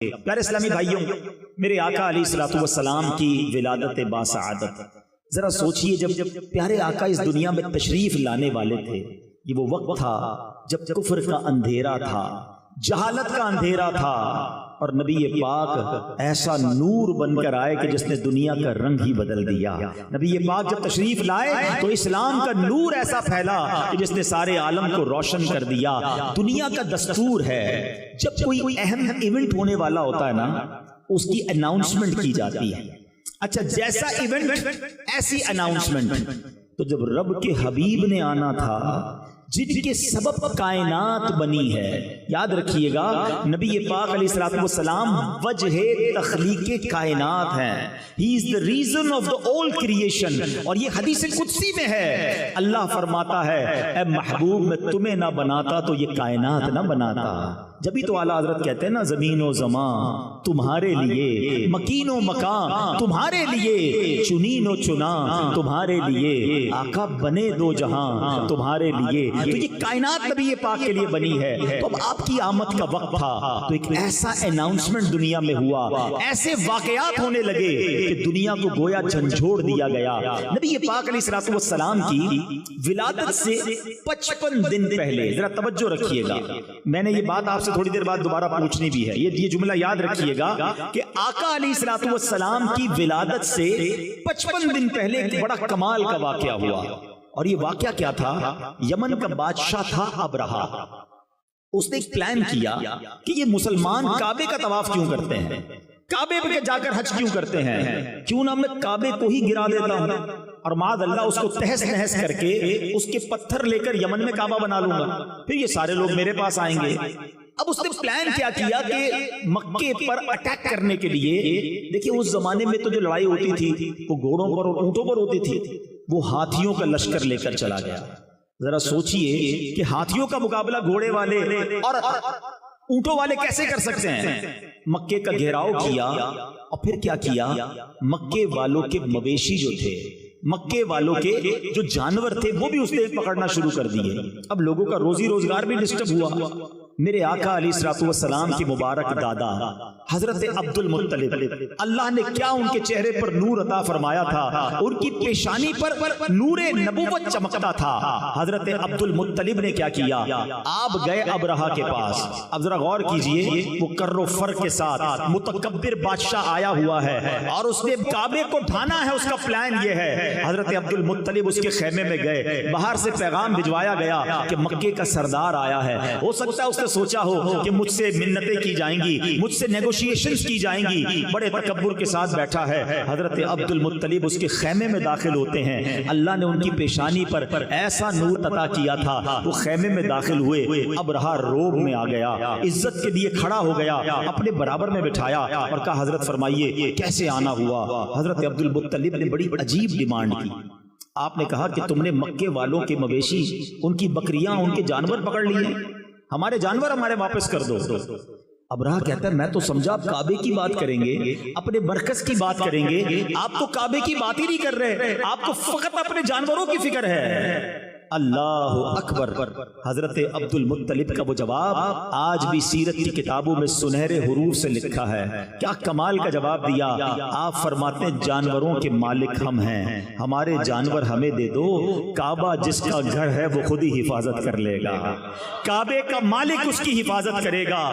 پیارے اسلامی بھائیوں، میرے آقا علیہ الصلوۃ والسلام کی ولادت باسعادت، ذرا سوچئے جب پیارے آقا اس دنیا میں تشریف لانے والے تھے، یہ وہ وقت تھا جب کفر کا اندھیرا تھا، جہالت کا اندھیرا تھا، اور نبی پاک ایسا نور بن کر آئے کہ جس نے دنیا کا رنگ ہی بدل دیا۔ نبی پاک جب تشریف لائے تو اسلام کا نور ایسا پھیلا کہ جس نے سارے عالم کو روشن کر دیا۔ دنیا کا دستور ہے جب کوئی اہم ایونٹ ہونے والا ہوتا ہے نا، اس کی اناؤنسمنٹ کی جاتی ہے۔ اچھا، جیسا ایونٹ ایسی اناؤنسمنٹ۔ تو جب رب کے حبیب نے آنا تھا جن کے سبب کائنات بنی ہے، یاد رکھیے گا نبی پاک علیہ الصلوۃ والسلام وجہ تخلیق کائنات ہیں۔ He is the reason of the all creation۔ اور یہ حدیث قدسی میں ہے، اللہ فرماتا ہے اے محبوب میں تمہیں نہ بناتا تو یہ کائنات نہ بناتا۔ جبھی تو اعلیٰ حضرت کہتے ہیں نا، زمین و زمان تمہارے لیے، مکین و مکان تمہارے لیے، چنین و چنا تمہارے لیے، آقا بنے دو جہاں تمہارے لیے۔ تو یہ کائنات نبی پاک کے لیے بنی ہے۔ تو اب آپ کی آمد کا وقت تھا تو ایک ایسا اناؤنسمنٹ دنیا میں ہوا، ایسے واقعات ہونے لگے کہ دنیا کو گویا جھنجھوڑ دیا گیا۔ نبی پاک علیہ الصلوۃ والسلام کی ولادت سے 55 دن پہلے، ذرا توجہ رکھیے گا، میں نے یہ بات آپ سے تھوڑی دیر بعد دوبارہ پوچھنی بھی ہے، یہ جملہ یاد رکھیے گا کہ آقا علیہ الصلوۃ والسلام کی ولادت سے 55 دن پہلے ایک بڑا کمال کا واقعہ ہوا۔ اور یہ واقعہ کیا تھا؟ یمن کا بادشاہ تھا ابرہہ۔ اس نے ایک پلان کیا کہ یہ مسلمان کعبے کا طواف کیوں کرتے ہیں، کعبے پہ جا کر حج کیوں کرتے ہیں، کیوں نہ میں کعبے کو ہی گرا دیتا ہوں اور معاذ اللہ اس کو تہس نہس کر کے اس کے پتھر لے کر یمن میں کعبہ بنا لوں گا، پھر یہ سارے لوگ میرے پاس آئیں گے۔ اب اس نے پلان کیا کہ مکے پر اٹیک کرنے کے لیے، دیکھیں اس زمانے میں تو جو لڑائی ہوتی تھی وہ گھوڑوں پر اور اونٹوں پر ہوتی تھی، وہ ہاتھیوں کا لشکر لے کر چلا گیا۔ ذرا سوچئے کہ ہاتھیوں کا مقابلہ گھوڑے والے اور اونٹوں والے کیسے کر سکتے ہیں؟ مکے کا گھیراؤ کیا اور پھر کیا کیا، مکے والوں کے مویشی جو تھے، مکے والوں کے جو جانور تھے وہ بھی اس نے پکڑنا شروع کر دیے۔ اب لوگوں کا روزی روزگار بھی ڈسٹرب ہوا۔ میرے آقا علیہ الصلوۃ والسلام کی مبارک دادا حضرت عبد المطلب، اللہ نے کیا ان کے چہرے پر نور عطا فرمایا تھا، ان کی پیشانی پر نور نبوت چمکتا تھا۔ حضرت عبد المطلب نے کیا کیا، آپ گئے ابرہہ کے پاس۔ اب ذرا غور کیجئے، وہ کر و فر کے ساتھ متکبر بادشاہ آیا ہوا ہے اور اس نے کعبے کو ڈھانا ہے، اس کا پلان یہ ہے۔ حضرت عبد المطلب اس کے خیمے میں گئے، باہر سے پیغام بھجوایا گیا کہ مکے کا سردار آیا ہے۔ ہو سکتا ہے اس نے سوچا ہو کہ مجھ سے منتیں کی جائیں گی، مجھ سے نیگوشیشنز کی جائیں گی، بڑے تکبر کے ساتھ بیٹھا ہے۔ حضرت عبد المطلب اس کے خیمے میں داخل ہوتے ہیں، اللہ نے ان کی پیشانی پر ایسا نور عطا کیا تھا، وہ خیمے میں داخل ہوئے، ابرہہ روب میں آ گیا، عزت کے لیے کھڑا ہو گیا، اپنے برابر میں بٹھایا اور کہا حضرت فرمائیے کیسے آنا ہوا۔ حضرت عبد المطلب نے بڑی عجیب ڈیمانڈ کی۔ آپ نے کہا کہ تم نے مکے والوں کے مویشی، ان کی بکریاں، ان کے جانور پکڑ لیے، ہمارے جانور ہمارے واپس کر دو۔ ابرہہ کہتا ہے میں تو سمجھا آپ کعبے کی بات کریں گے، اپنے مرکز کی بات کریں گے، آپ تو کعبے کی بات ہی نہیں کر رہے، آپ کو فقط اپنے جانوروں کی فکر ہے۔ اللہ اکبر۔ حضرت عبد المطلب کا وہ جواب آج بھی سیرت کی کتابوں میں سنہرے حروف سے لکھا ہے۔ کیا کمال کا جواب دیا۔ آپ فرماتے ہیں جانوروں کے مالک ہم ہیں، ہمارے جانور ہمیں دے دو، کعبہ جس کا گھر ہے وہ خود ہی حفاظت کر لے گا، کعبے کا مالک اس کی حفاظت کرے گا۔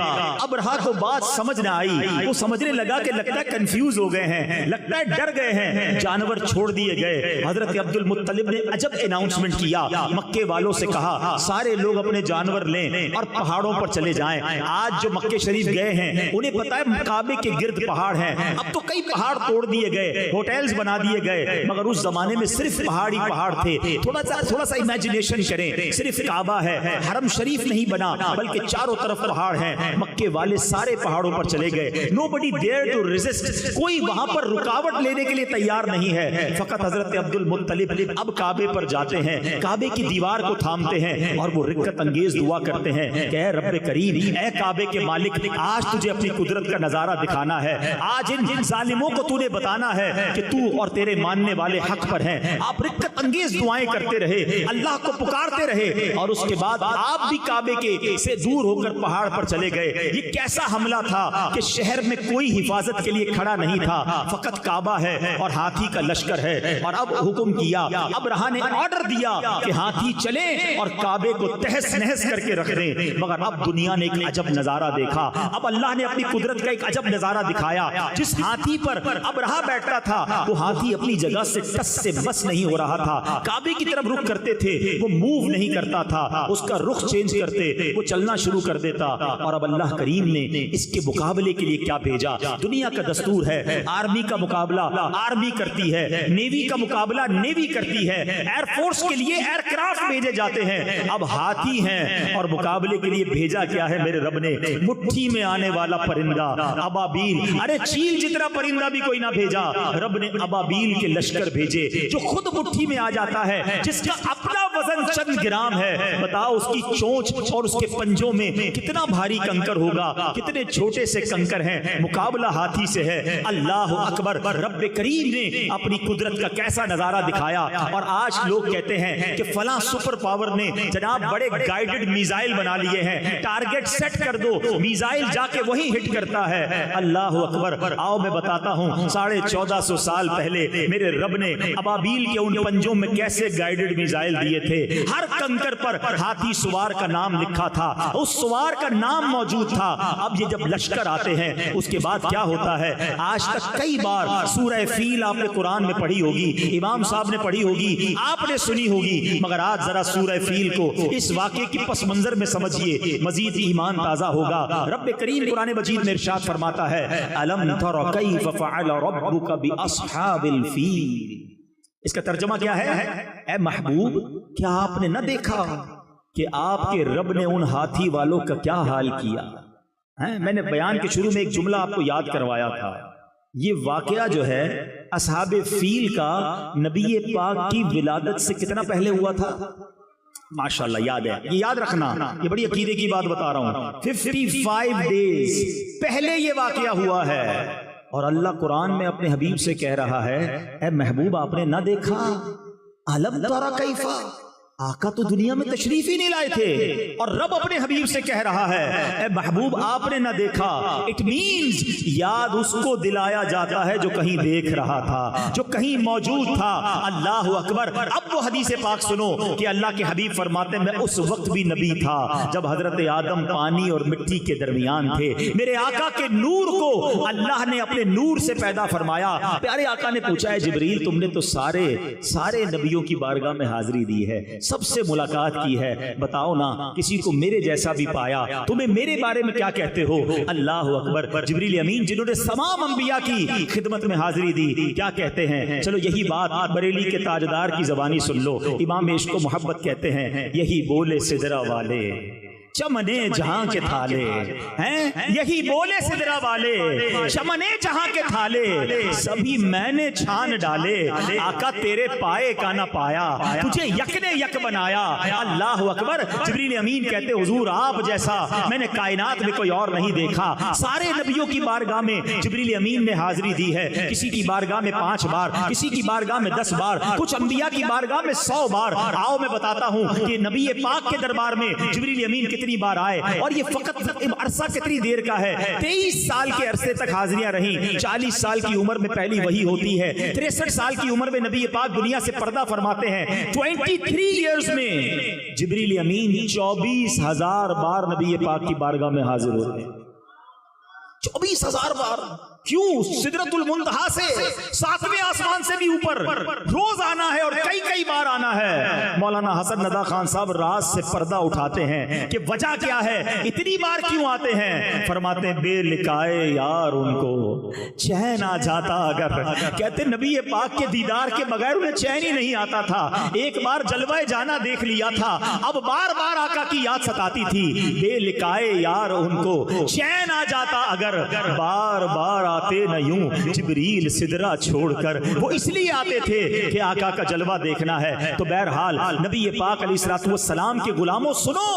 ابرہہ کو بات سمجھ نہ آئی، وہ سمجھنے لگا کہ لگتا ہے کنفیوز ہو گئے ہیں، لگتا ہے ڈر گئے ہیں، جانور چھوڑ دیے گئے۔ حضرت عبد المطلب نے عجب اناؤنسمنٹ کیا، مکے والوں سے کہا سارے لوگ اپنے جانور لیں اور پہاڑوں پر چلے جائیں۔ آج جو مکے شریف گئے ہیں انہیں پتا ہے کعبے کے گرد پہاڑ ہیں، اب تو کئی پہاڑ توڑ دیے گئے، ہوٹلز بنا دیے گئے، مگر اس زمانے میں صرف پہاڑی پہاڑ تھے۔ تھوڑا سا امیجنیشن کریں، صرف کعبہ ہے، حرم شریف نہیں بنا بلکہ چاروں طرف پہاڑ ہیں۔ مکے والے سارے پہاڑوں پر چلے گئے، nobody dared to resist، کوئی وہاں پر رکاوٹ لینے کے لیے تیار نہیں ہے۔ فقط حضرت عبد المطلب اب کعبے پر جاتے ہیں، کعبے کی دیوار کو تھامتے ہیں اور وہ رکت انگیز دعا کرتے ہیں کہ اے رب کریم، اے کعبے کے مالک، آج تجھے اپنی قدرت کا نظارہ دکھانا ہے، آج ان ظالموں کو تو نے بتانا ہے کہ تو اور تیرے ماننے والے حق پر ہیں۔ آپ رکت انگیز دعائیں کرتے رہے، اللہ کو پکارتے رہے، اور اس کے بعد آپ بھی کعبے کے سے دور ہو کر پہاڑ پر چلے گئے۔ یہ کیسا حملہ تھا کہ شہر میں کوئی حفاظت کے لیے کھڑا نہیں تھا، فقط کعبہ ہے اور ہاتھی کا لشکر ہے۔ اور اب حکم کیا، اب رہا نے آرڈر دیا کہ ہاتھی چلیں اور کعبے کو تہس نہس کر کے رکھ دیں۔ مگر اب دنیا نے ایک عجب نظارہ دیکھا، اب اللہ نے اپنی قدرت کا ایک عجب نظارہ دکھایا۔ جس ہاتھی پر اب رہا بیٹھتا تھا، وہ ہاتھی اپنی جگہ سے ٹس سے بس نہیں ہو رہا تھا۔ کعبے کی طرف رخ کرتے تھے، وہ موو نہیں کرتا تھا، اس کا رخ چینج کرتے وہ چلنا شروع کر دیتا۔ اور اب اللہ کریم نے اس کے مقابلے کے لیے کیا بھیجا؟ دنیا کا دستور ہے، آرمی کا مقابلہ آرمی کرتی ہے، نیوی کا مقابلہ نیوی کرتی ہے، ایئر فورس کے لیے ایئر کرافٹ بھیجے جاتے ہیں۔ اب ہاتھی ہیں اور مقابلے کے لیے بھیجا کیا ہے میرے رب نے؟ مٹھی میں آنے والا پرندہ ابابیل۔ ارے چیل جتنا پرندہ بھی کوئی نہ بھیجا، رب نے ابابیل کے لشکر بھیجے جو خود مٹھی میں آ جاتا ہے، جس کا اپنا وزن چند گرام ہے۔ بتاؤ اس کی چونچ اور اس کے پنجوں میں کتنا بھاری کنکر ہوگا، کتنے چھوٹے سے کنکر ہیں۔ مقابلہ ہاتھی سے ہے۔ اللہ اکبر، رب کریم نے اپنی قدرت کا کیسا نظارہ دکھایا۔ اور آج لوگ کہتے ہیں کہ فلاں سپر پاور نے جناب بڑے گائیڈڈ میزائل بنا لیے ہیں، ٹارگٹ سیٹ کر دو، میزائل جا کے وہی ہٹ کرتا ہے۔ اللہ اکبر، آؤ میں بتاتا ہوں 1450 سال پہلے میرے رب نے ابابیل کے ان پنجوں میں کیسے گائیڈڈ میزائل دیے تھے۔ ہر کنکر پر ہاتھی سوار کا نام لکھا تھا، اس سوار کا نام موجود تھا۔ اب یہ جب لشکر آتے ہیں اس کے بعد کیا ہوتا ہے؟ آج تک کئی بار سورہ فیل آپ نے قرآن میں پڑھی ہوگی، امام صاحب نے پڑھی ہوگی، آپ نے سنی ہوگی، مگر آج ذرا سورہ فیل کو اس واقعے کی پس منظر میں سمجھیے، مزید ایمان تازہ ہوگا۔ رب کریم قرآن مجید میں ارشاد فرماتا ہے الم تر کیف فعل ربک باصحاب الفیل۔ اس کا ترجمہ کیا ہے؟ اے محبوب، کیا آپ نے نہ دیکھا کہ آپ کے رب نے ان ہاتھی والوں کا کیا حال کیا؟ میں نے بیان کے شروع میں ایک جملہ آپ کو یاد کروایا تھا۔ یہ واقعہ جو ہے اصحاب فیل کا نبی پاک کی ولادت سے کتنا پہلے ہوا تھا؟ ماشاءاللہ یاد ہے، یہ یاد رکھنا، یہ بڑی عقیدے کی بات بتا رہا ہوں۔ 55 ڈیز پہلے یہ واقعہ ہوا ہے، اور اللہ قرآن میں اپنے حبیب سے کہہ رہا ہے اے محبوب آپ نے نہ دیکھا؟ الم تر کیف، آقا تو دنیا میں تشریف ہی نہیں لائے تھے، اور رب اپنے حبیب سے کہہ رہا ہے اے محبوب آپ نے نہ دیکھا۔ اٹ مینز یاد اس کو دلایا جاتا ہے جو کہیں دیکھ رہا تھا، جو کہیں موجود تھا۔ اللہ اکبر۔ اب وہ حدیث پاک سنو کہ اللہ کے حبیب فرماتے ہیں میں اس وقت بھی نبی تھا جب حضرت آدم پانی اور مٹی کے درمیان تھے۔ میرے آقا کے نور کو اللہ نے اپنے نور سے پیدا فرمایا۔ پیارے آقا نے پوچھا ہے جبریل تم نے تو سارے نبیوں کی بارگاہ میں حاضری دی ہے، سب سے ملاقات کی ہے، بتاؤ نا کسی کو میرے جیسا بھی پایا، تمہیں میرے بارے میں کیا کہتے ہو؟ اللہ اکبر۔ جبریل امین جنہوں نے تمام انبیاء کی خدمت میں حاضری دی کیا کہتے ہیں؟ چلو یہی بات بریلی کے تاجدار کی زبانی سن لو۔ امام عشق و محبت کہتے ہیں یہی بولے سدرا والے چمنے جہاں کے تھالے ہیں، یہی بولے سدرا والے چمنے جہاں کے تھالے، سبھی میں نے چھان ڈالے، آقا تیرے پائے کا نہ پایا، تجھے یک نے یک بنایا۔ اللہ اکبر۔ جبریل امین کہتے حضور آپ جیسا میں نے کائنات میں کوئی اور نہیں دیکھا۔ سارے نبیوں کی بارگاہ میں جبریل امین نے حاضری دی ہے، کسی کی بارگاہ میں 5 بار، کسی کی بارگاہ میں 10 بار، کچھ انبیاء کی بارگاہ میں 100 بار۔ آؤ میں بتاتا ہوں کہ نبی پاک کے دربار میں جبریل امین کتنی بار آئے، اور یہ فقط عرصہ کتنی دیر کا ہے؟ 23 سال کے عرصے تک حاضریاں رہیں۔ 40 سال کی عمر میں پہلی وحی ہوتی ہے، 63 سال کی عمر میں نبی پاک دنیا سے پردہ فرماتے ہیں۔ 23 ایئرز میں جبریل امین 24,000 بار نبی پاک کی بارگاہ میں حاضر ہوتے ہیں۔ 24,000 بار۔ کیوں؟ سدرۃ المنتہا سے 7ویں آسمان سے بھی اوپر روز آنا ہے، اور کئی بار آنا ہے۔ مولانا حسن ندیٰ خان صاحب راز سے پردہ اٹھاتے ہیں کہ وجہ کیا ہے، اتنی بار کیوں آتے ہیں؟ فرماتے ہیں بے لکائے یار ان کو چین آ جاتا اگر، کہتے نبی پاک کے دیدار کے بغیر انہیں چین ہی نہیں آتا تھا۔ ایک بار جلوہ جانا دیکھ لیا تھا، اب بار بار آقا کی یاد ستاتی تھی۔ بے لکائے یار ان کو چین آ جاتا اگر، بار بار آتے نہ یوں جبریل سدرہ چھوڑ کر، وہ اس لیے آتے تھے کہ آقا کا جلوہ دیکھنا ہے۔ تو بہرحال نبی پاک علیہ الصلوۃ والسلام کے غلاموں سنو،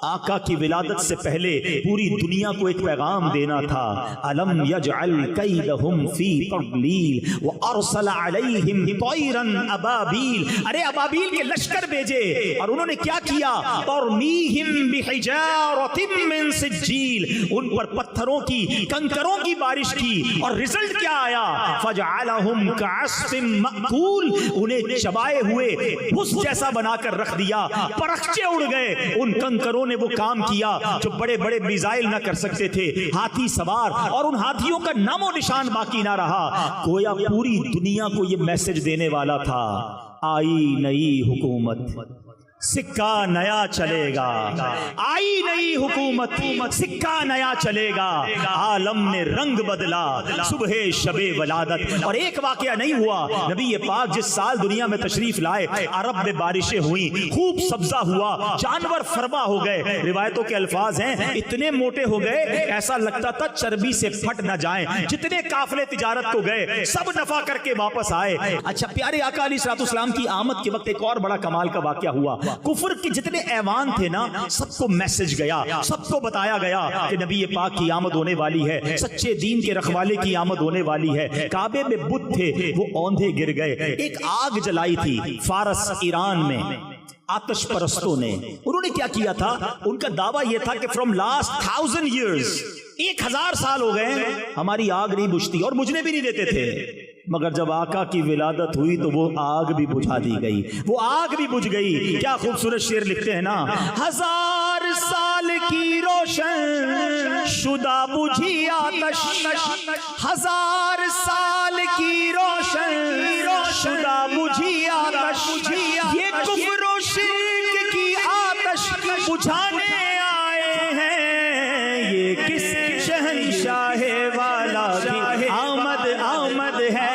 آقا کی ولادت سے پہلے پوری دنیا کو ایک پیغام دینا تھا۔ الم یجعل کیدہم فی تضلیل وارسل علیہم طیرا ابابیل، ارے ابابیل کے لشکر بھیجے اور انہوں نے کیا کیا؟ ترمیہم بحجارۃ من سجیل، ان پر پتھروں کی کنکروں کی بارش کی، اور رزلٹ کیا آیا؟ فجعلہم کعصف مأکول، انہیں چبائے ہوئے بھس جیسا بنا کر رکھ دیا، پرخچے اڑ گئے۔ ان کنکروں نے وہ کام کیا جو بڑے بڑے میزائل نہ کر سکتے تھے، ہاتھی سوار، اور ان ہاتھیوں کا نام و نشان باقی نہ رہا۔ گویا پوری دنیا کو یہ میسج دینے والا تھا، آئی نئی حکومت، سکہ نیا چلے گا، آئی نئی حکومت، سکہ نیا چلے گا، عالم نے رنگ بدلا صبح شب ولادت۔ اور ایک واقعہ نہیں ہوا، نبی پاک جس سال دنیا میں تشریف لائے عرب میں بارشیں ہوئیں، خوب سبزہ ہوا، جانور فرما ہو گئے۔ روایتوں کے الفاظ ہیں اتنے موٹے ہو گئے ایسا لگتا تھا چربی سے پھٹ نہ جائیں۔ جتنے قافلے تجارت کو گئے سب نفع کر کے واپس آئے۔ اچھا، پیارے آقا علیہ الصلوۃ والسلام کی آمد کے وقت ایک اور بڑا کمال کا واقعہ ہوا۔ کفر کے جتنے ایوان تھے نا، سب کو میسج گیا، سب کو بتایا گیا کہ نبی پاک کی آمد ہونے والی ہے، سچے دین کے رکھوالے کی آمد ہونے والی ہے۔ کعبے میں بت تھے، وہ اوندھے گر گئے۔ ایک آگ جلائی تھی فارس ایران میں آتش پرستوں نے، انہوں نے کیا کیا تھا؟ ان کا دعویٰ یہ تھا کہ فرام لاسٹ 1000 years، 1000 سال ہو گئے ہماری آگ نہیں بجھتی، اور بجھنے بھی نہیں دیتے تھے۔ مگر جب آقا کی ولادت ہوئی تو وہ آگ بھی بجھا دی گئی، وہ آگ بھی بجھ گئی۔ کیا خوبصورت شعر لکھتے ہیں نا، 1000 سال کی روشن شدہ بجھی آتش، 1000 سال کی روشن شدہ بجھی آتش، یہ کفر و شرک کی آتش بجھانے آئے ہیں، یہ کس شہنشاہ والا کی آمد آمد ہے،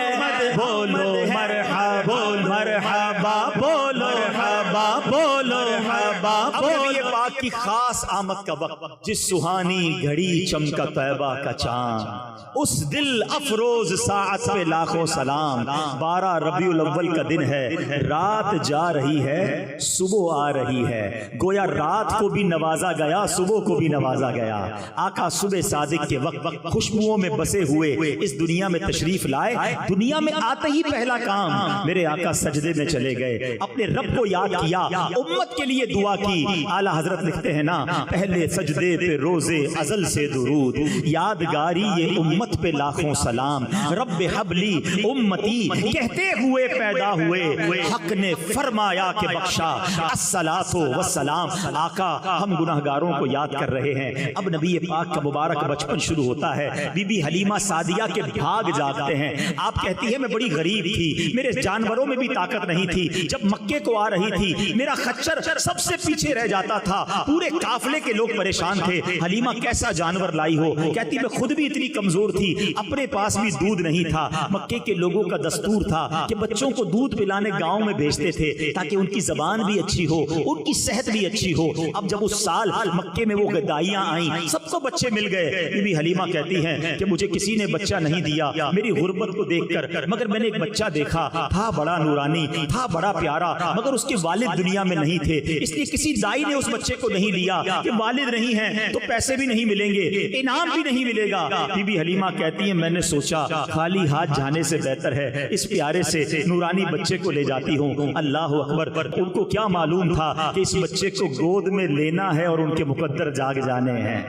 بولو مرحبا مرحبا، بولو مرحبا، بولو مرحبا۔ نبی پاک کی خاص آمد کا وقت، جس سہانی گھڑی چمکا طیبہ کا چاند، اس دل افروز ساعت پہ لاکھوں سلام۔ 12 ربیع الاول کا دن ہے، رات جا رہی ہے، صبح آ رہی ہے۔ گویا رات کو بھی نوازا گیا، صبح کو بھی نوازا گیا۔ آقا صبح صادق کے وقت خوشبوؤں میں بسے ہوئے اس دنیا میں تشریف لائے۔ دنیا میں آتے ہی پہلا کام میرے آقا سجدے میں چلے گئے، اپنے رب کو یاد کیا، امت کے لیے دعا کی۔ اعلیٰ حضرت لکھتے ہیں نا، پہلے سجدے پہ روزے ازل سے درود، یادگاری یہ امت پہ لاکھوں سلام، رب حبلی امتی کہتے ہوئے پیدا ہوئے، حق نے فرمایا کہ بخشا الصلاۃ والسلام۔ آقا ہم گناہگاروں کو یاد کر رہے ہیں۔ اب نبی پاک کا مبارک بچپن شروع ہوتا ہے، بی بی حلیمہ سعدیہ کے بھاگ جاگتے ہیں۔ آپ کہتی ہے میں بڑی غریب تھی، میرے جانوروں میں بھی طاقت نہیں تھی، جب مکے کو آ رہی تھی میرا خچر سب سے پیچھے رہ جاتا تھا، پورے قافلے کے لوگ پریشان تھے، حلیمہ کیسا جانور لائی ہو؟ کہتی میں خود بھی اتنی کمزور تھی، اپنے پاس بھی دودھ نہیں تھا۔ مکے کے لوگوں کا دستور تھا کہ بچوں کو دودھ پلانے گاؤں میں بھیجتے تھے تاکہ ان کی زبان بھی اچھی ہو، ان کی صحت بھی اچھی ہو۔ اب جب اس سال مکے میں وہ گدائیاں آئیں، سب کو بچے مل گئے۔ بی بی حلیمہ کہتی ہیں کہ مجھے کسی نے بچہ نہیں دیا میری غربت کو دیکھ کر، مگر میں نے ایک بچہ دیکھا، تھا بڑا نورانی، تھا بڑا پیارا، مگر اس کے والد دنیا میں نہیں تھے، اس لیے کسی دائی نے اس بچے کو نہیں لیا کہ والد نہیں ہیں تو پیسے بھی نہیں ملیں گے، انعام بھی نہیں ملے گا۔ بی بی حلیمہ کہتی ہیں میں نے سوچا خالی ہاتھ جانے سے بہتر ہے اس پیارے سے نورانی بچے کو لے جاتی ہوں۔ اللہ اکبر، ان کو کیا معلوم تھا کہ اس بچے کو گود میں لینا ہے اور ان کے مقدر جاگ جانے ہیں۔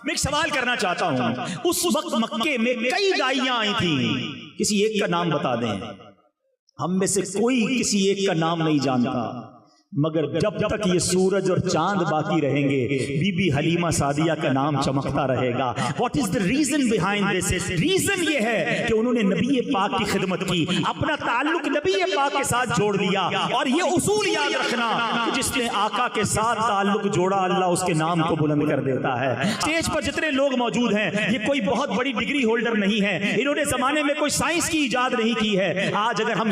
میں ایک سوال کرنا چاہتا ہوں، اس وقت مکے میں کئی دائیاں آئی تھیں، کسی ایک کا نام بتا دیں۔ ہم میں سے کوئی کسی ایک کا نام نہیں جانتا، مگر جب تک یہ سورج اور چاند باقی رہیں گے بی بی حلیمہ سعدیہ کا نام چمکتا رہے گا۔ What is the reason behind this؟ Reason یہ ہے کہ انہوں نے نبی پاک کی خدمت کی، اپنا تعلق نبی پاک کے ساتھ جوڑ لیا، اور یہ اصول یاد رکھنا کہ جس نے آقا کے ساتھ تعلق جوڑا اللہ اس کے نام کو بلند کر دیتا ہے۔ اسٹیج پر جتنے لوگ موجود ہیں یہ کوئی بہت بڑی ڈگری ہولڈر نہیں ہے، انہوں نے زمانے میں کوئی سائنس کی ایجاد نہیں کی ہے۔ آج اگر ہم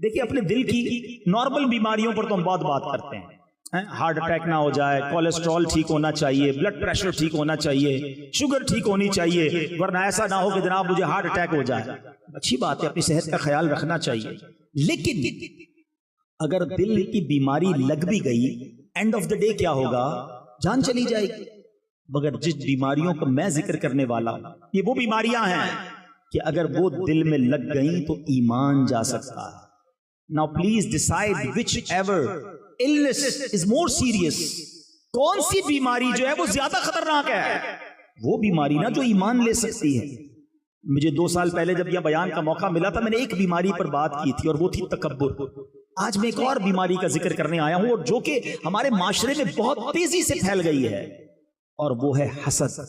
دیکھیے اپنے دل کی نارمل بیماریوں پر تو ہم بہت بات کرتے ہیں، ہارٹ اٹیک نہ ہو جائے، کولیسٹرول ٹھیک ہونا چاہیے، بلڈ پریشر ٹھیک ہونا چاہیے، شوگر ٹھیک ہونی چاہیے، ورنہ ایسا نہ ہو کہ جناب مجھے ہارٹ اٹیک ہو جائے۔ اچھی بات ہے، اپنی صحت کا خیال رکھنا چاہیے، لیکن اگر دل کی بیماری لگ بھی گئی، اینڈ آف دا ڈے کیا ہوگا؟ جان چلی جائے گی۔ مگر جس بیماریوں کا میں ذکر کرنے والا ہوں، یہ وہ بیماریاں ہیں کہ اگر وہ دل میں لگ گئیں تو ایمان جا سکتا ہے۔ Now please decide whichever illness is more serious. کون سی بیماری جو ہے وہ زیادہ خطرناک ہے؟ وہ بیماری نا جو ایمان لے سکتی ہے۔ مجھے 2 سال پہلے جب یہ بیان کا موقع ملا تھا، میں نے ایک بیماری پر بات کی تھی اور وہ تھی تکبر۔ آج میں ایک اور بیماری کا ذکر کرنے آیا ہوں، اور جو کہ ہمارے معاشرے میں بہت تیزی سے پھیل گئی ہے، اور وہ ہے حسد۔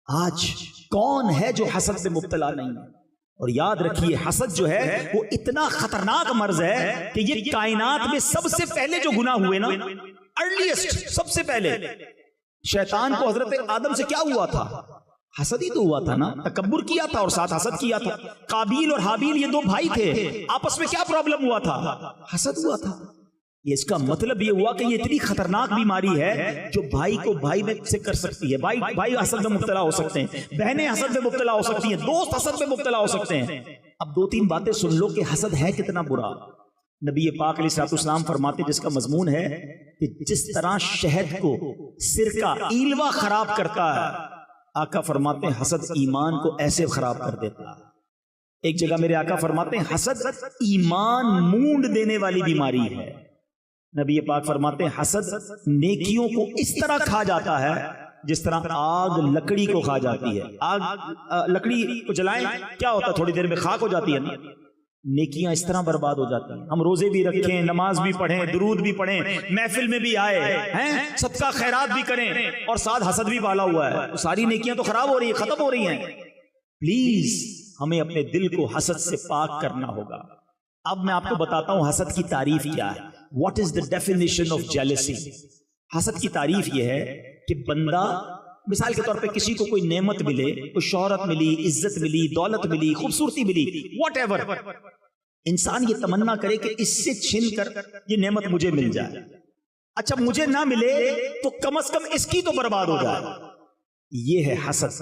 آج کون ہے جو حسد میں مبتلا نہیں ہے؟ اور یاد رکھیے حسد جو ہے وہ اتنا خطرناک مرض ہے کہ یہ کائنات میں سب سے پہلے جو گناہ ہوئے نا، ارلیسٹ، سب سے پہلے شیطان کو حضرت آدم سے کیا ہوا تھا؟ حسد ہی تو ہوا تھا نا، تکبر کیا تھا اور ساتھ حسد کیا تھا۔ قابیل اور حابیل یہ 2 بھائی تھے، آپس میں کیا پرابلم ہوا تھا؟ حسد ہوا تھا۔ یہ اس کا مطلب یہ ہوا کہ یہ اتنی خطرناک بیماری ہے جو بھائی کو بھائی میں سے کر سکتی ہے۔ بھائی حسد میں مبتلا ہو سکتے ہیں، بہنیں حسد میں مبتلا ہو سکتی ہیں، دوست حسد میں مبتلا ہو سکتے ہیں۔ اب 2-3 باتیں سن لو کہ حسد ہے کتنا برا۔ نبی پاک علیہ الصلوۃ والسلام فرماتے، جس کا مضمون ہے کہ جس طرح شہد کو سرکہ ایلوا خراب کرتا ہے، آقا فرماتے ہیں حسد ایمان کو ایسے خراب کر دیتا ہے۔ ایک جگہ میرے آقا فرماتے ہیں حسد ایمان مونڈ دینے والی بیماری ہے۔ نبی پاک فرماتے ہیں حسد نیکیوں کو اس طرح کھا جاتا ہے جس طرح آگ لکڑی کو کھا جاتی ہے۔ آگ لکڑی کو جلائیں کیا ہوتا ہے؟ تھوڑی دیر میں خاک ہو جاتی ہے نا۔ نیکیاں اس طرح برباد ہو جاتی ہیں۔ ہم روزے بھی رکھیں، نماز بھی پڑھیں، درود بھی پڑھیں، محفل میں بھی آئے ہیں، صدقہ خیرات بھی کریں، اور ساتھ حسد بھی پالا ہوا ہے، تو ساری نیکیاں تو خراب ہو رہی ہیں، ختم ہو رہی ہیں۔ پلیز ہمیں اپنے دل کو حسد سے پاک کرنا ہوگا۔ اب میں آپ کو بتاتا ہوں حسد کی تعریف کیا ہے۔ What is the definition of jealousy؟ حسد کی تعریف یہ ہے کہ بندہ مثال کے طور پہ کسی کو کوئی نعمت ملے، کوئی شہرت ملی، عزت ملی، دولت ملی، خوبصورتی ملی، واٹ ایور، انسان یہ تمنا کرے کہ اس سے چھن کر یہ نعمت مجھے مل جائے۔ اچھا مجھے نہ ملے تو کم از کم اس کی تو برباد ہو جائے۔ یہ ہے حسد۔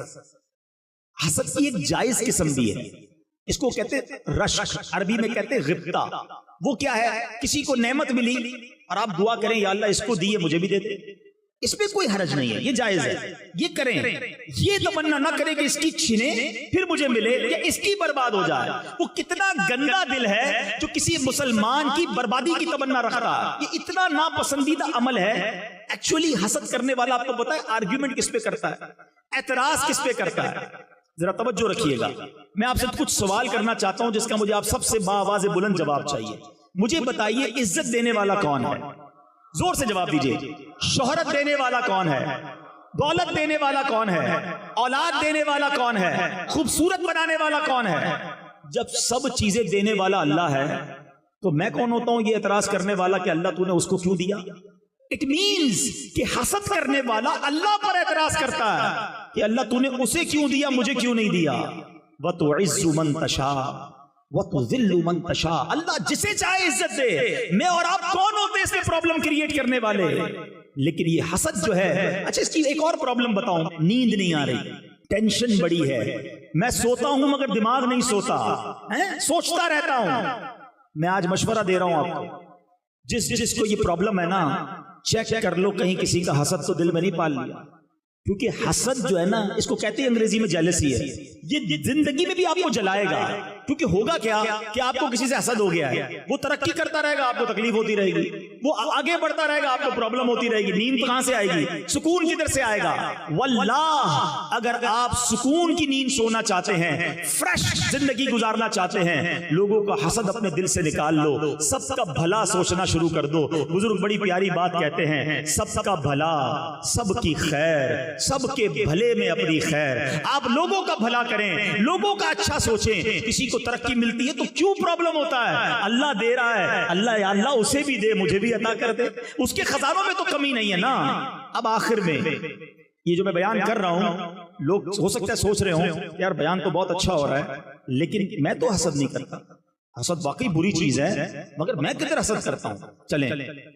حسد کی ایک جائز قسم بھی ہے، اس کو کہتے رشک، عربی میں کہتے غبطہ۔ وہ کیا ہے؟ کسی کو نعمت ملی اور آپ دعا کریں یا اللہ اس کو دیے مجھے بھی دے دے، اس میں کوئی حرج نہیں ہے، یہ جائز ہے، یہ کریں۔ یہ تمنا نہ کرے کہ اس کی چھنے پھر مجھے ملے یا اس کی برباد ہو جائے۔ وہ کتنا گندا دل ہے جو کسی مسلمان کی بربادی کی تمنا رکھتا ہے، یہ اتنا ناپسندیدہ عمل ہے۔ ایکچولی حسد کرنے والا آپ کو پتا ہے آرگیومنٹ کس پہ کرتا ہے، اعتراض کس پہ کرتا ہے؟ ذرا توجہ رکھیے گا، میں آپ سے کچھ سوال کرنا چاہتا ہوں جس کا مجھے آپ سب سے باآواز بلند جواب چاہیے۔ مجھے بتائیے عزت دینے والا کون ہے؟ زور سے جواب دیجئے۔ شہرت دینے والا کون ہے؟ دولت دینے والا کون ہے؟ اولاد دینے والا کون ہے؟ خوبصورت بنانے والا کون ہے؟ جب سب چیزیں دینے والا اللہ ہے تو میں کون ہوتا ہوں یہ اعتراض کرنے والا کہ اللہ تو نے اس کو کیوں دیا؟ اٹ مینز کہ حسد کرنے والا اللہ پر اعتراض کرتا ہے کہ اللہ تو نے اسے کیوں دیا مجھے کیوں نہیں دیا۔ وَتُعِزُّ مَن تَشَاءُ وَتُذِلُّ مَن تَشَاءُ، اللہ جسے چاہے عزت دے۔ میں اور آپ کون ہوتے اس میں پرابلم کریٹ کرنے والے؟ لیکن یہ حسد جو ہے، اچھا اس کی ایک اور پرابلم بتاؤں، نیند نہیں آ رہی، ٹینشن بڑی ہے، میں سوتا ہوں مگر دماغ نہیں سوتا، سوچتا رہتا ہوں۔ میں آج مشورہ دے رہا ہوں آپ کو، جس کو یہ پرابلم ہے نا، چیک کر لو کہیں کسی کا حسد تو دل میں نہیں پال لیا، کیونکہ حسد جو ہے نا اس کو کہتے ہیں انگریزی میں جیلسی ہے، یہ زندگی میں بھی آپ کو جلائے گا۔ کیونکہ ہوگا کیا کہ آپ کو کسی سے حسد ہو گیا ہے، وہ ترقی کرتا رہے گا آپ کو تکلیف ہوتی رہے گی، وہ آگے بڑھتا رہے گا آپ کو پرابلم ہوتی رہے گی، نیند کہاں سے آئے گی؟ سکون کدھر سے آئے گا؟ واللہ اگر آپ سکون کی نیند سونا چاہتے ہیں، فریش زندگی گزارنا چاہتے ہیں، لوگوں کا حسد اپنے دل سے نکال لو، سب کا بھلا سوچنا شروع کر دو۔ بزرگ بڑی پیاری بات کہتے ہیں، سب کا بھلا، سب کی خیر، سب کے بھلے میں اپنی خیر۔ آپ لوگوں کا بھلا کریں، لوگوں کا اچھا سوچیں۔ کسی کو ترقی ملتی ہے تو کیوں پرابلم ہوتا ہے؟ اللہ دے رہا ہے، اللہ یا اللہ اسے بھی دے مجھے بھی عطا کر دے، اس کے خزانوں میں تو کمی نہیں ہے نا۔ اب آخر میں یہ جو میں بیان کر رہا ہوں، لوگ ہو سکتا ہے سوچ رہے ہوں یار بیان تو بہت اچھا ہو رہا ہے لیکن میں تو حسد نہیں کرتا۔ حسد واقعی بری چیز ہے، مگر میں کدھر حسد کرتا ہوں؟ چلیں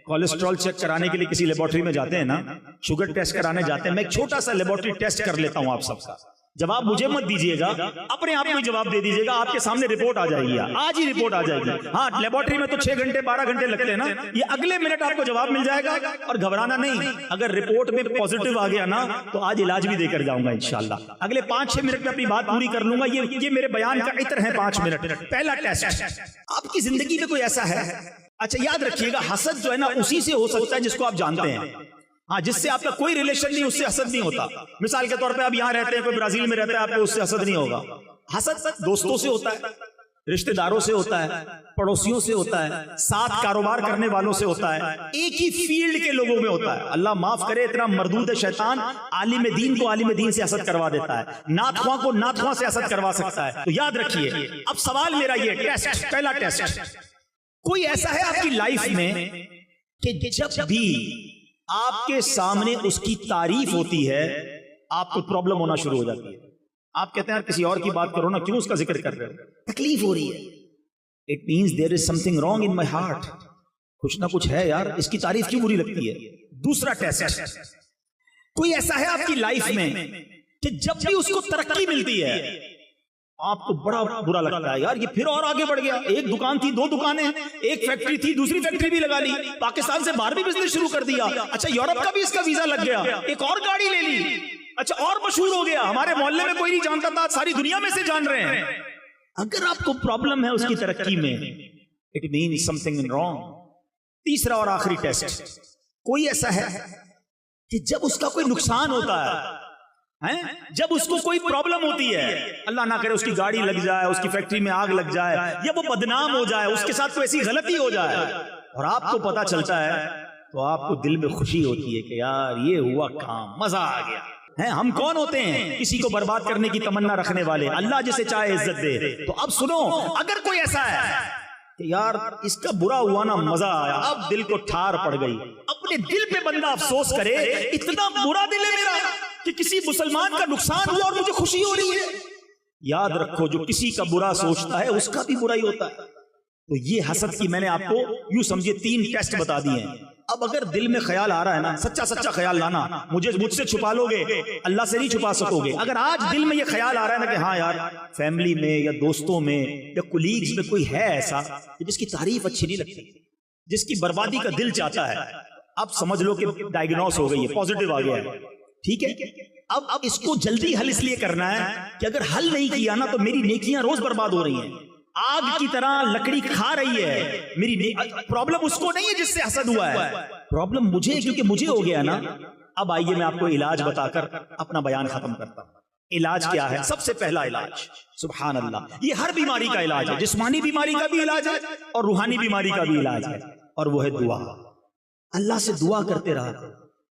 کولیسٹرول چیک کرانے کے لیے کسی لیبورٹری میں جاتے ہیں نا، شوگر ٹیسٹ کرانے جاتے ہیں، میں ایک چھوٹا سا لیبورٹری ٹیسٹ کر لیتا ہوں آپ سب کا. جواب مجھے مت دیجیے گا، اپنے آپ میں جواب دے دیجیے گا، آپ کے سامنے رپورٹ آ جائے گی، آج ہی رپورٹ آ جائے گی. ہاں لیبورٹری میں تو 6 گھنٹے 12 گھنٹے لگتے ہیں نا، یہ اگلے منٹ آپ کو جواب مل جائے گا. اور گھبرانا نہیں، اگر رپورٹ میں پازیٹیو آ گیا نا تو آج علاج بھی دے کر جاؤں گا انشاءاللہ. اگلے 5-6 منٹ میں اپنی بات پوری کر لوں گا. یہ میرے بیان کا عطر ہے 5 منٹ. پہلا ٹیسٹ آپ کی زندگی میں کوئی ایسا ہے، اچھا یاد رکھیے گا حسد جو ہے نا اسی سے ہو سکتا ہے جس کو آپ جانتے ہیں. ہاں جس سے آپ کا کوئی ریلیشن نہیں اس سے حسد نہیں ہوتا. مثال کے طور پہ آپ یہاں رہتے ہیں، کوئی برازیل میں رہتا ہے، آپ کو اس سے حسد نہیں ہوگا. حسد دوستوں سے ہوتا ہے، رشتہ داروں سے ہوتا ہے، پڑوسیوں سے ہوتا ہے، ساتھ کاروبار کرنے والوں سے ہوتا ہے، ایک ہی فیلڈ کے لوگوں میں ہوتا ہے. اللہ معاف کرے اتنا مردود شیطان عالم دین کو عالم دین سے حسد کروا دیتا ہے، نعت خواں کو نعت خواں سے حسد کروا سکتا ہے. تو یاد رکھیے اب سوال میرا یہ ٹیسٹ، پہلا ٹیسٹ، کوئی ایسا ہے آپ کی لائف میں کہ جب بھی آپ کے سامنے اس کی تعریف ہوتی ہے آپ کو پرابلم ہونا شروع ہو جاتی ہے؟ آپ کہتے ہیں کسی اور کی بات کرو نا، کیوں اس کا ذکر کر رہے ہو؟ تکلیف ہو رہی ہے. It means there is some thing wrong in my heart. کچھ نہ کچھ ہے یار، اس کی تعریف کیوں بری لگتی ہے؟ دوسرا ٹیسٹ، کوئی ایسا ہے آپ کی لائف میں کہ جب بھی اس کو ترقی ملتی ہے آپ کو بڑا برا لگتا ہے، یار یہ پھر اور آگے بڑھ گیا، ایک دکان تھی 2 دکانیں، ایک فیکٹری تھی دوسری فیکٹری بھی لگا لی، پاکستان سے باہر بھی بزنس شروع کر دیا، اچھا یورپ کا بھی اس کا ویزا لگ گیا، ایک اور گاڑی لے لی، اچھا اور مشہور ہو گیا، ہمارے محلے میں کوئی نہیں جانتا تھا، ساری دنیا میں سے جان رہے ہیں. اگر آپ کو پرابلم ہے اس کی ترقی میں it means some thing wrong. تیسرا اور آخری ٹیسٹ، کوئی ایسا ہے کہ جب اس کا کوئی نقصان ہوتا ہے، جب اس کو کوئی پرابلم ہوتی ہے، اللہ نہ کرے اس کی گاڑی لگ جائے، اس کی فیکٹری میں آگ لگ جائے، یا وہ بدنام ہو جائے، اس کے ساتھ کوئی ایسی غلطی ہو جائے اور آپ کو پتا چلتا ہے تو آپ کو دل میں خوشی ہوتی ہے کہ یار یہ ہوا کام، مزہ آ گیا. ہم کون ہوتے ہیں کسی کو برباد کرنے کی تمنا رکھنے والے؟ اللہ جسے چاہے عزت دے. تو اب سنو، اگر کوئی ایسا ہے کہ یار اس کا برا ہوا نا مزہ آیا، اب دل کو ٹھار پڑ گئی، اپنے دل پہ بندہ افسوس کرے اتنا برا دل ہے میرا کہ کسی مسلمان کا نقصان ہوا اور مجھے خوشی ہو رہی ہے. یاد رکھو جو کسی کا برا سوچتا ہے اس کا بھی برا ہی ہوتا ہے. تو یہ حسد کی میں نے آپ کو یوں سمجھے 3 ٹیسٹ بتا دیے ہیں. اب اگر دل میں خیال آ رہا ہے نا، سچا خیال لانا، مجھ سے چھپا لو گے، اللہ سے نہیں چھپا سکو گے. اگر آج دل میں یہ خیال آ رہا ہے نا کہ ہاں یار فیملی میں یا دوستوں میں یا کولیگز میں کوئی ہے ایسا جس کی تعریف اچھی نہیں لگتی، جس کی بربادی کا دل چاہتا ہے، اب سمجھ لو کہ ڈائگنوز ہو گئی ہے، پازیٹیو آ گیا ہے. ٹھیک ہے، اب اس کو جلدی حل اس لیے کرنا ہے کہ اگر حل نہیں کیا نا تو میری نیکیاں روز برباد ہو رہی ہیں، آگ کی طرح لکڑی کھا رہی ہے میری. پرابلم اس کو نہیں ہے جس سے حسد ہوا ہے، پرابلم مجھے، کیونکہ مجھے ہو گیا نا. اب آئیے میں آپ کو علاج بتا کر اپنا بیان ختم کرتا ہوں. علاج کیا ہے؟ سب سے پہلا علاج، سبحان اللہ، یہ ہر بیماری کا علاج ہے، جسمانی بیماری کا بھی علاج ہے اور روحانی بیماری کا بھی علاج ہے، اور وہ ہے دعا. اللہ سے دعا کرتے رہا،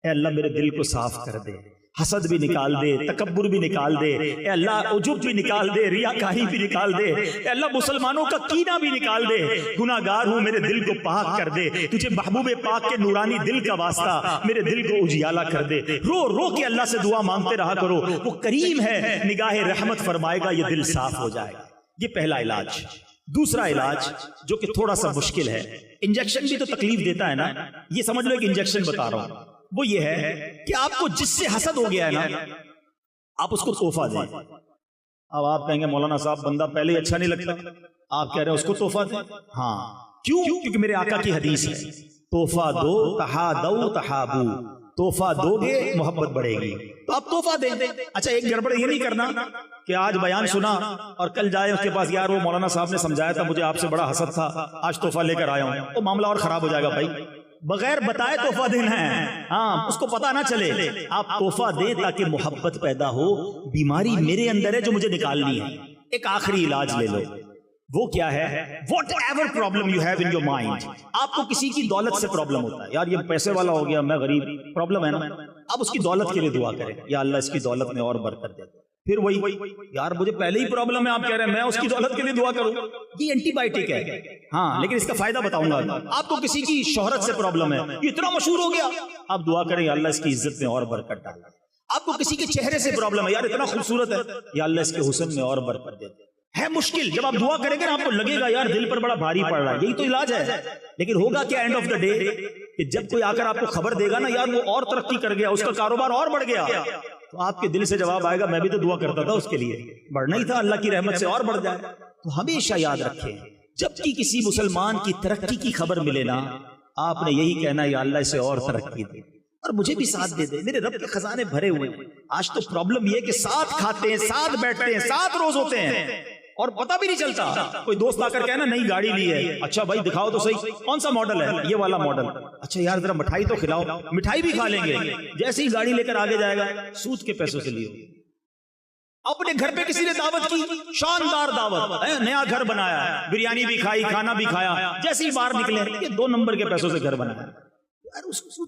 اے اللہ میرے دل کو صاف کر دے، حسد بھی نکال دے، تکبر بھی نکال دے، اے اللہ عجب بھی نکال دے، ریاکاری بھی نکال دے، اے اللہ مسلمانوں کا کینہ بھی نکال دے، گناہگار ہوں میرے دل کو پاک کر دے، تجھے محبوب پاک کے نورانی دل کا واسطہ میرے دل کو اجیالہ کر دے. رو رو کے اللہ سے دعا مانگتے رہا کرو، وہ کریم ہے، نگاہ رحمت فرمائے گا، یہ دل صاف ہو جائے گا. یہ پہلا علاج. دوسرا علاج جو کہ تھوڑا سا مشکل ہے، انجیکشن بھی تو تکلیف دیتا ہے نا، یہ سمجھ لو ایک انجیکشن بتا رہا ہوں، وہ یہ ہے کہ آپ کو جس سے حسد ہو گیا ہے نا آپ اس کو تحفہ دیں. اب آپ کہیں گے مولانا صاحب بندہ پہلے ہی اچھا نہیں لگتا، آپ کہہ رہے ہیں اس کو تحفہ دیں. ہاں کیوں؟ کیونکہ میرے آقا کی حدیث ہے، تحفہ دو تحادو تحابو، تحفہ دو گے محبت بڑھے گی، تو آپ تحفہ دیں. اچھا ایک گڑبڑ یہ نہیں کرنا کہ آج بیان سنا اور کل جائے اس کے پاس، یار وہ مولانا صاحب نے سمجھایا تھا مجھے آپ سے بڑا حسد تھا، آج تحفہ لے کر آیا ہوں، وہ معاملہ اور خراب ہو جائے گا. بھائی بغیر بتائے تحفہ دینا ہے، ہاں اس کو پتا نہ چلے. آپ تحفہ دیں تاکہ محبت پیدا ہو، بیماری میرے اندر ہے جو مجھے نکالنی ہے. ایک آخری علاج لے لو، وہ کیا ہے؟ What ever problem you have in your mind. آپ کو کسی کی دولت سے پرابلم ہوتا ہے، یار یہ پیسے والا ہو گیا میں غریب، پرابلم ہے نا، اب اس کی دولت کے لیے دعا کریں، یا اللہ اس کی دولت میں اور برکت دے. پھر وہی یار مجھے پہلے ہی پرابلم ہے، آپ کہہ رہے ہیں میں اس کی دولت کے لیے دعا کروں، یہ اینٹی بائیوٹک ہے. ہاں لیکن اس کا فائدہ بتاؤں گا. آپ کو کسی کی شہرت سے پرابلم ہے، یہ اتنا مشہور ہو گیا، آپ دعا کریں یا اللہ اس کی عزت میں اور برکت ڈالے. آپ کو کسی کے چہرے سے پرابلم ہے، یار اتنا خوبصورت ہے، یا اللہ اس کے حسن میں اور برکت دے. ہے مشکل. جب آپ دعا کریں گے نا آپ کو لگے گا یار دل پر بڑا بھاری پڑ رہا ہے, یہی تو علاج ہے. لیکن ہوگا کیا اینڈ آف دا ڈے کہ جب کوئی آ کر آپ کو خبر دے گا نا یار وہ اور ترقی کر گیا, اس کا کاروبار اور بڑھ گیا, تو آپ کے دل سے جواب آئے گا میں بھی تو دعا کرتا تھا اس کے لیے, بڑھنا ہی تھا, اللہ کی رحمت سے اور بڑھ جائے. تو ہمیشہ یاد رکھیں جب کی کسی مسلمان کی ترقی کی خبر ملے نا آپ نے یہی کہنا یا اللہ اسے اور ترقی دے اور مجھے بھی ساتھ دے دے, میرے رب کے خزانے بھرے ہوئے ہیں. آج تو پرابلم یہ کہ ساتھ کھاتے ہیں, ساتھ بیٹھتے ہیں, ساتھ روز ہوتے ہیں اور پتہ بھی نہیں چلتا. کوئی دوست آ کر کہنا نئی گاڑی لی ہے, اچھا بھائی دکھاؤ تو صحیح کون سا ماڈل ہے, یہ والا ماڈل, اچھا یار ذرا مٹھائی تو کھلاؤ, مٹھائی بھی کھا لیں گے. جیسے ہی گاڑی لے کر آگے جائے گا سود کے پیسوں سے لیو. اپنے گھر پہ کسی نے دعوت کی, شاندار دعوت, نیا گھر بنایا ہے, بریانی بھی کھائی, کھانا بھی کھایا, جیسے ہی باہر نکلے یہ 2 نمبر کے پیسوں سے گھر بنایا.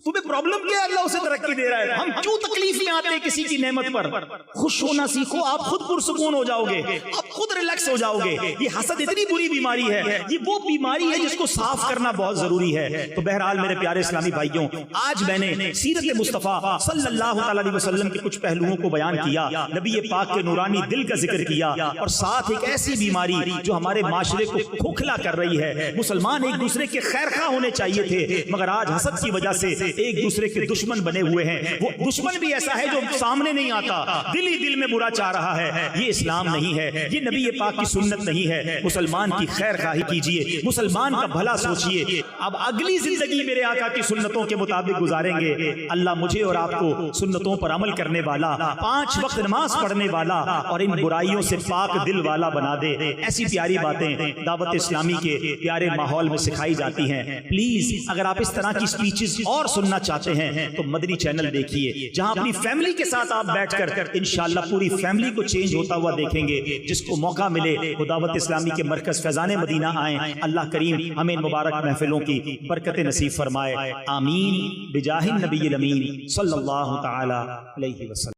تمہیں پرابلم کیا ہے, اللہ اسے ترقی دے رہا ہے. ہم کیوں تکلیف میں آتے ہیں کسی کی نعمت پر؟ خوش ہونا سیکھو, آپ خود پرسکون ہو جاؤ گے, آپ خود ریلیکس ہو جاؤ گے. یہ حسد اتنی بری بیماری ہے, یہ وہ بیماری ہے جس کو صاف کرنا بہت ضروری ہے. تو بہرحال میرے پیارے اسلامی بھائیوں, آج میں نے سیرت مصطفیٰ صلی اللہ علیہ وسلم کے کچھ پہلوؤں کو بیان کیا, نبی پاک کے نورانی دل کا ذکر کیا, اور ساتھ ایک ایسی بیماری جو ہمارے معاشرے کو کھوکھلا کر رہی ہے. مسلمان ایک دوسرے کے خیر خواہ ہونے چاہیے تھے, مگر آج حسد کی وجہ سے ایک دوسرے کے دشمن بنے ہوئے ہیں. وہ دشمن بھی ایسا ہے جو سامنے نہیں آتا, دل ہی دل میں برا چاہ رہا ہے. یہ اسلام نہیں ہے, یہ نبی پاک کی سنت نہیں ہے. مسلمان کی خیر خواہی کیجئے, مسلمان کا بھلا سوچئے. اب اگلی زندگی میرے آقا کی سنتوں کے مطابق گزاریں گے. اللہ مجھے اور آپ کو سنتوں پر عمل کرنے والا, 5 وقت نماز پڑھنے والا اور ان برائیوں سے پاک دل والا بنا دے. ایسی پیاری باتیں دعوت اسلامی کے پیارے ماحول میں سکھائی جاتی ہیں. پلیز اگر آپ اس طرح کی سپیچز اور سننا چاہتے ہیں تو مدنی چینل دیکھیے, جہاں اپنی فیملی کے ساتھ آپ بیٹھ کر انشاءاللہ پوری فیملی کو چینج ہوتا ہوا دیکھیں گے. جس کو موقع ملے وہ دعوت اسلامی کے مرکز فیضان مدینہ آئیں. اللہ کریم ہمیں مبارک محفلوں کی برکت نصیب فرمائے. آمین بجاہ النبی الامین صلی اللہ تعالی علیہ وسلم.